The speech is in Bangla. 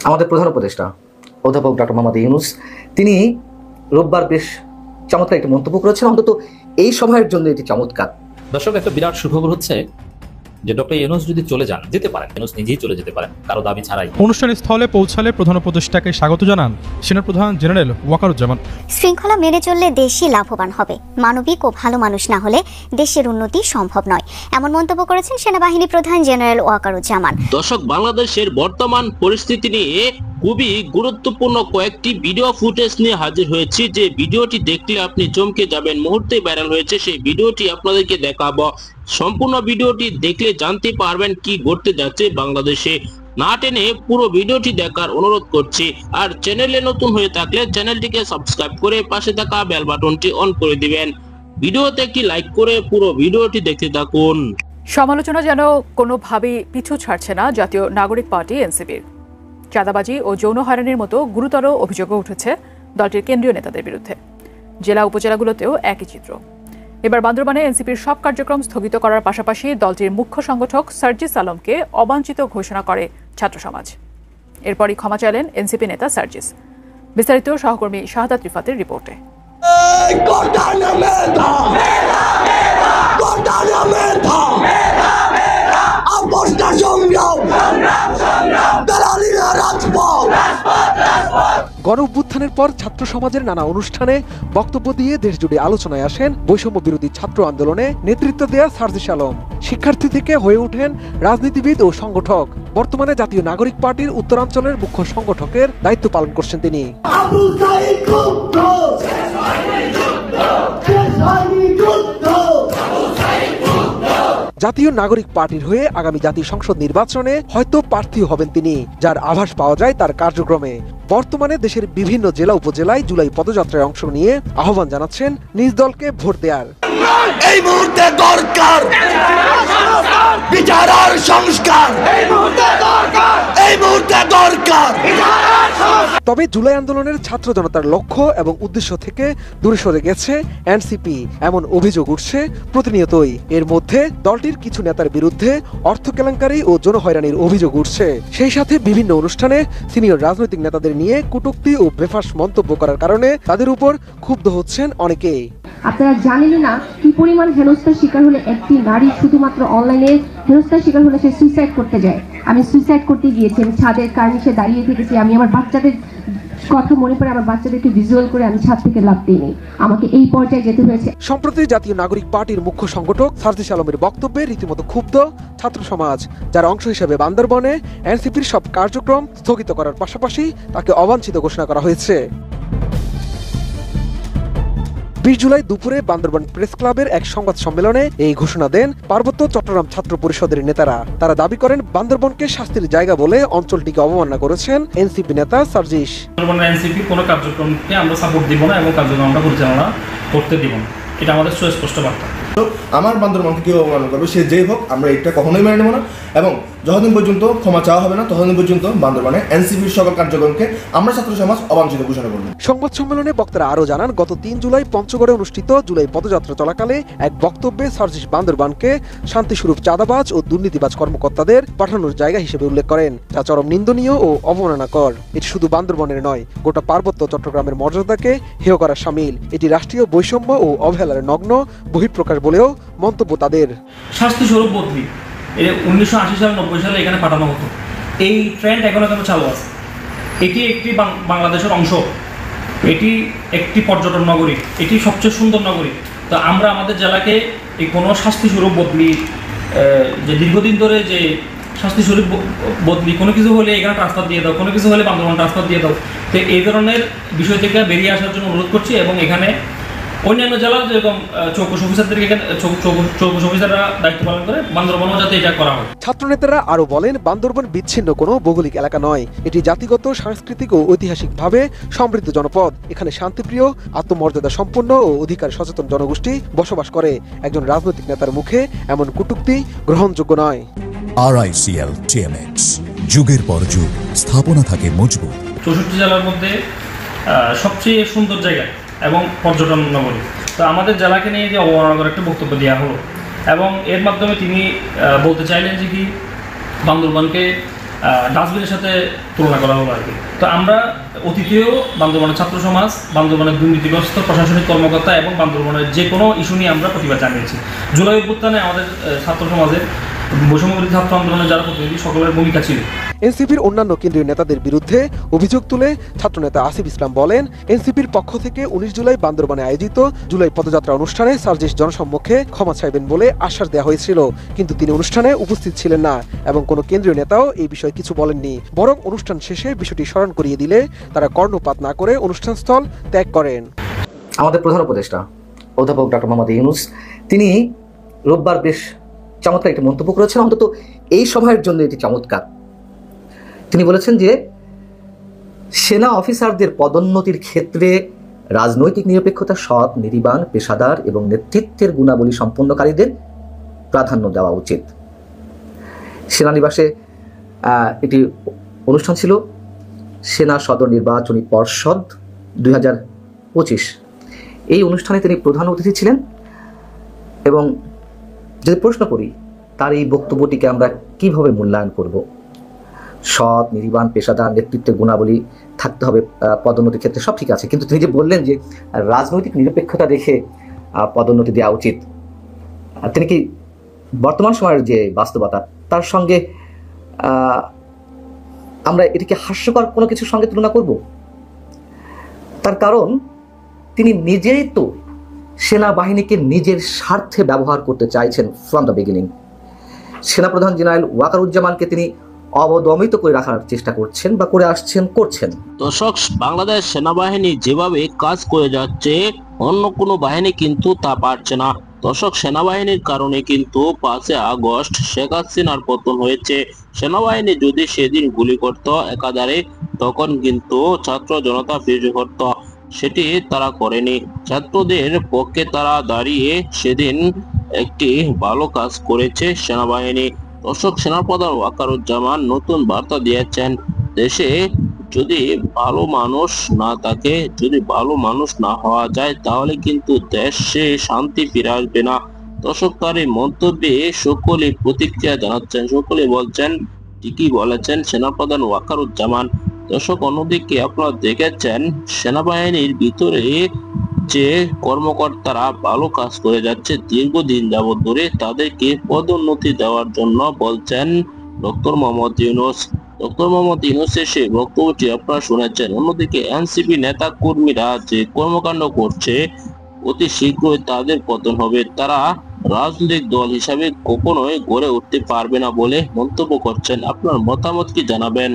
আমাদের প্রধান উপদেষ্টা অধ্যাপক ডক্টর মোহাম্মদ ইউনূস তিনি রোববার বেশ চমৎকার একটি মন্তব্য করেছেন। অন্তত এই সভার জন্য এটি চমৎকার। দর্শক, একটা বিরাট সুখবর হচ্ছে যে ডক্টর ইউনূস যদি চলে যান, যেতে পারেন, ইউনূস নিজেই চলে যেতে পারেন কারো দাবি ছাড়াই। অনুষ্ঠান স্থলে পৌঁছালে প্রধান উপদেষ্টাকে স্বাগত জানান সেনাপ্রধান জেনারেল ওয়াকারুজ্জামান। শৃঙ্খলা মেনে চললে দেশই লাভবান হবে, মানবিক ও ভালো মানুষ না হলে দেশের উন্নতি সম্ভব নয়, এমন মন্তব্য করেছেন সেনাবাহিনী প্রধান জেনারেল ওয়াকারুজ্জামান। দর্শক, বাংলাদেশের বর্তমান পরিস্থিতি নিয়ে খুবই গুরুত্বপূর্ণ কয়েকটি ভিডিও ফুটেজ নিয়ে হাজির হয়েছি, যে ভিডিওটি দেখলে আপনি চমকে যাবেন। মুহূর্তে ভাইরাল হয়েছে, সেই ভিডিওটি আপনাদেরকে দেখাবো। সম্পূর্ণ ভিডিওটি দেখলে জানতে পারবেন কি ঘটতে যাচ্ছে বাংলাদেশে। না টেনে পুরো ভিডিওটি দেখার অনুরোধ করছি। আর চ্যানেলে নতুন হয়ে থাকলে চ্যানেলটিকে সাবস্ক্রাইব করে পাশে থাকা বেল বাটনটি অন করে দিবেন। ভিডিওতে একটি লাইক করে পুরো ভিডিওটি দেখতে থাকুন। সমালোচনা যেন কোনোভাবেই পিছু ছাড়ছে না জাতীয় নাগরিক পার্টি এনসিপির। চাঁদাবাজি ও যৌন হয়রানির মতো গুরুতর অভিযোগও উঠেছে দলটির কেন্দ্রীয় নেতাদের বিরুদ্ধে। জেলা উপজেলাগুলোতেও একই চিত্র। এবার বান্দরবানে এনসিপির সব কার্যক্রম স্থগিত করার পাশাপাশি দলটির মুখ্য সংগঠক সার্জিস আলমকে অবাঞ্ছিত ঘোষণা করে ছাত্র সমাজ। এরপরই ক্ষমা চাইলেন এনসিপি নেতা সার্জিস। বিস্তারিত সহকর্মী শাহাদাত রিফাতের রিপোর্টে। গণ অভ্যুত্থানের পর ছাত্র সমাজের নানা অনুষ্ঠানে বক্তব্য দিয়ে দেশজুড়ে আলোচনায় আসেন বৈষম্য বিরোধী ছাত্র আন্দোলনে নেতৃত্ব দেয়া সার্জিস আলম। শিক্ষার্থী থেকে হয়ে ওঠেন রাজনীতিবিদ ও সংগঠক। বর্তমানে জাতীয় নাগরিক পার্টির উত্তরাঞ্চলের মুখ্য সংগঠকের দায়িত্ব পালন করছেন তিনি। জাতীয় নাগরিক পার্টির হয়ে আগামী জাতীয় সংসদ নির্বাচনে হয়তো প্রার্থী হবেন তিনি, যার আভাস পাওয়া যায় তার কার্যক্রমে। বর্তমানে দেশের বিভিন্ন জেলা উপজেলায় জুলাই পদযাত্রায় অংশ নিয়ে আহ্বান জানাচ্ছেন নিজ দলকে ভোট দেওয়ার। এই মুহূর্তে দরকার বিচার আর সংস্কার, এই মুহূর্তে দরকার। তবে জুলাই আন্দোলনের ছাত্র জনতার লক্ষ্য এবং উদ্দেশ্য থেকে দূরে সরে গেছে এনসিপি, এমন অভিযোগ উঠছে প্রতিনিয়তই। এর মধ্যে দলটির কিছু নেতার বিরুদ্ধে অর্থ কেলেঙ্কারি ও যৌন হয়রানির অভিযোগ উঠছে। সেই সাথে বিভিন্ন অনুষ্ঠানে সিনিয়র রাজনৈতিক নেতাদের নিয়ে কটূক্তি ও বেফাঁস মন্তব্য করার কারণে তাদের উপর ক্ষুব্ধ হচ্ছেন অনেকেই। আপনারা জানেন না কি পরিমাণ হেনস্থার শিকার হলে একটি নারী শুধুমাত্র অনলাইনে হেনস্থার শিকার হলে সে সুইসাইড করতে যায়। আমি সুইসাইড করতে গিয়েছি, আমি ছাদের কার্নিশে দাঁড়িয়ে থেকেছি, আমি আমার বাচ্চাদের কথা মনে পড়ে আমার বাচ্চাদেরকে ভিজুয়াল করে আমি ছাদ থেকে লাফ দিইনি, আমাকে এই পর্যায়ে যেতে হয়েছে। সম্প্রতি জাতীয় নাগরিক পার্টির মুখ্য সংগঠক সার্জিস আলমের বক্তব্যে রীতিমতো ক্ষুব্ধ ছাত্র সমাজ, যার অংশ হিসেবে বান্দরবনে এনসিপির সব কার্যক্রম স্থগিত করার পাশাপাশি তাকে অবাঞ্ছিত ঘোষণা করা হয়েছে। 20 জুলাই দুপুরে বান্দরবান প্রেস ক্লাবের এক সংবাদ সম্মেলনে এই ঘোষণা দেন পার্বত্য চট্টগ্রাম ছাত্র পরিষদের নেতারা। তারা দাবি করেন বান্দরবনকে শাস্তির জায়গা বলে অঞ্চলটিকে অবমাননা করেছেন এনসিপি নেতা সার্জিস। বান্দরবানের এনসিপি কোনো কার্যক্রমকে আমরা সাপোর্ট দিব না এবং কার্যক্রমটা পরিচালনা করতে দিব না, এটা আমাদের সুস্পষ্ট বার্তা। আমার বান্দরবানকে কেউ অবমাননা করবে, সে যেই হোক, আমরা এটা কখনোই মেনে নেব না। এবং যতদিন পর্যন্ত ক্ষমা চাওয়া হবে না ততদিন পর্যন্ত বান্দরবানে এনসিপির সকল কার্যক্রমকে আমরা ছাত্র সমাজ অবাঞ্ছিত ঘোষণা করব। সংবাদ সম্মেলনে বক্তারা আরও জানান, গত 3 জুলাই পঞ্চগড়ে অনুষ্ঠিত জুলাই পদযাত্রা চলাকালে এক বক্তব্যে সার্জিস বান্দরবানকে শান্তিস্বরূপ চাঁদাবাজ ও দুর্নীতিবাজ কর্মকর্তাদের পাঠানোর জায়গা হিসেবে উল্লেখ করেন, যা চরম নিন্দনীয় ও অবমাননাকর। এটি শুধু বান্দরবানের নয়, গোটা পার্বত্য চট্টগ্রামের মর্যাদাকে হেয় করা শামিল। এটি রাষ্ট্রীয় বৈষম্য ও অবহেলার নগ্ন বহিঃপ্রকাশ বলেও মন্তব্য তাদের। শাস্তিস্বরূপ বদলি 1980 সাল 90 সালে এখানে পাঠানো হতো, এই ট্রেন্ড এখনো কেন চালু আছে? এটি একটি বাংলাদেশের অংশ, এটি একটি পর্যটন নগরী, এটি সবচেয়ে সুন্দর নগরী। তো আমরা আমাদের জেলাকে এই কোনো শাস্তিস্বরূপ বদলি, যে দীর্ঘদিন ধরে যে শাস্তিস্বরূপ বদলি, কোনো কিছু হলে এখানে ট্রান্সফার দিয়ে দাও, কোনো কিছু হলে বান্দরবান ট্রান্সফার দিয়ে দাও, তো এই ধরনের বিষয় থেকে বেরিয়ে আসার জন্য অনুরোধ করছি। এবং এখানে অন্যান্য জেলার যেরকম চৌকস অফিসারদেরকে চৌকস অফিসাররা দায়িত্ব পালন করে, বান্দরবানও যাতে এটা করা হয়। ছাত্রনেতারা আরো বলেন, বান্দরবান বিচ্ছিন্ন কোনো ভৌগোলিক এলাকা নয়, এটি জাতিগত, সাংস্কৃতিক ও ঐতিহাসিকভাবে সমৃদ্ধ জনপদ। এখানে শান্তিপ্রিয়, আত্মমর্যাদা সম্পন্ন ও অধিকার সচেতন জনগোষ্ঠী বসবাস করে। একজন রাজনৈতিক নেতার মুখে এমন কটূক্তি গ্রহণযোগ্য নয়। RICL TMX, যুগের পর যুগ স্থাপনা থাকে মজবুত। 64 জেলার মধ্যে সবচেয়ে সুন্দর জায়গা এবং পর্যটন নগরী। তো আমাদের জেলাকে নিয়ে যে অবমাননাকর একটা বক্তব্য দেওয়া হলো, এবং এর মাধ্যমে তিনি বলতে চাইলেন যে কি বান্দরবানকে ডাস্টবিনের সাথে তুলনা করা হলো আর কি। তো আমরা অতীতেও বান্দরবানের ছাত্র সমাজ, বান্দরবানের দুর্নীতিগ্রস্ত প্রশাসনিক কর্মকর্তা এবং বান্দরবানের যে কোনো ইস্যু নিয়ে আমরা প্রতিবাদ জানিয়েছি। জুলাই অভ্যুত্থানে আমাদের ছাত্র সমাজের বৈষম্যবিরোধী ছাত্র আন্দোলনের যারা প্রতিনিধি সকলের ভূমিকা ছিল। এনসিপির অন্যান্য কেন্দ্রীয় নেতাদের বিরুদ্ধে অভিযোগ তুলে ছাত্রনেতা আসিফ ইসলাম বলেন, এনসিপির পক্ষ থেকে 19 জুলাই বান্দরবানে আয়োজিত জুলাই পদযাত্রা অনুষ্ঠানে সার্জিস জনসম্মুখে ক্ষমা চাইবেন বলে আশ্বাস দেওয়া হয়েছিল, কিন্তু তিনি অনুষ্ঠানে উপস্থিত ছিলেন না এবং কোনো কেন্দ্রীয় নেতাও এই বিষয়ে কিছু বলেননি। বরং অনুষ্ঠান শেষে বিষয়টি স্মরণ করিয়ে দিলে তারা কর্ণপাত না করে অনুষ্ঠানস্থল ত্যাগ করেন। আমাদের প্রধান উপদেষ্টা অধ্যাপক ডক্টর মোহাম্মদ ইউনূস তিনি রোববার বেশ চমৎকার একটি মন্তব্য করেছেন, অন্তত এই সভার জন্য এটি চমৎকার। তিনি বলেছেন যে সেনা অফিসারদের পদোন্নতির ক্ষেত্রে রাজনৈতিক নিরপেক্ষতা, সৎ, নীতিবান, পেশাদার এবং নেতৃত্বের গুণাবলী সম্পন্নকারীদের প্রাধান্য দেওয়া উচিত। সেনানিবাসে একটি অনুষ্ঠান ছিল, সেনা সদর নির্বাচনী পর্ষদ 2025। এই অনুষ্ঠানে তিনি প্রধান অতিথি ছিলেন এবং যদি প্রশ্ন করি তার এই বক্তব্যটিকে আমরা কিভাবে মূল্যায়ন করব? সৎ, নীতিবান, পেশাদার, নেতৃত্বের গুণাবলী থাকতে হবে পদোন্নতির ক্ষেত্রে, সব ঠিক আছে, কিন্তু তিনি যে বললেন যে রাজনৈতিক নিরপেক্ষতা দেখে পদোন্নতি দেওয়া উচিত, তিনি কি বর্তমান সময়ের যে বাস্তবতা তার সঙ্গে আমরা এটিকে হাস্যকর কোনো কিছুর সঙ্গে তুলনা করব? তার কারণ তিনি নিজেই তো সেনাবাহিনীকে নিজের স্বার্থে ব্যবহার করতে চাইছেন ফ্রম দ্য বিগিনিং। সেনাপ্রধান জেনারেল ওয়াকারুজ্জামানকে তিনি অবদমিত করে রাখার চেষ্টা করছেন বা করে আসছেন, করছেন। দর্শক, বাংলাদেশ সেনাবাহিনী যেভাবে কাজ করে যাচ্ছে অন্য কোনো বাহিনী কিন্তু তা পারছে না। দর্শক, সেনাবাহিনীর কারণে কিন্তু 5 আগস্ট শেখ হাসিনার পতন হয়েছে। সেনাবাহিনী যদি সেদিন গুলি করত একাধারে, তখন কিন্তু ছাত্র জনতা বিজয় করত, সেটি তারা করেনি। ছাত্রদের পক্ষে তারা দাঁড়িয়ে সেদিন একটি ভালো কাজ করেছে সেনাবাহিনী। দর্শক, সেনাপ্রধান ওয়াকারুজ্জামান নতুন বার্তা দিয়েছেন, দেশে যদি ভালো মানুষ না থাকে, যদি ভালো মানুষ না হওয়া যায়, তাহলে কিন্তু দেশে শান্তি ফিরে আসবে না। দর্শক, তার এই মন্তব্যে সকলে প্রতিক্রিয়া জানাচ্ছেন, সকলে বলছেন ঠিকই বলেছেন সেনাপ্রধান ওয়াকারুজ্জামান। দর্শক, অন্যদিকে আপনারা দেখেছেন সেনাবাহিনীর ভিতরে যে কর্মকর্তারা ভালো কাজ করে যাচ্ছে দীর্ঘদিন যাবৎ ধরে, তাদেরকে পদোন্নতি দেওয়ার জন্য বলছেন ডক্টর মোহাম্মদ ইউনূস। ডক্টর মোহাম্মদ ইউনূসের সেই বক্তব্যটি আপনারা শুনেছেন। অন্যদিকে এনসিপি নেতা কর্মীরা যে কর্মকাণ্ড করছে, অতি শীঘ্রই তাদের পতন হবে। তারা রাজনৈতিক দল হিসাবে কখনোই গড়ে উঠতে পারবে না বলে মন্তব্য করছেন। আপনার মতামত কি জানাবেন?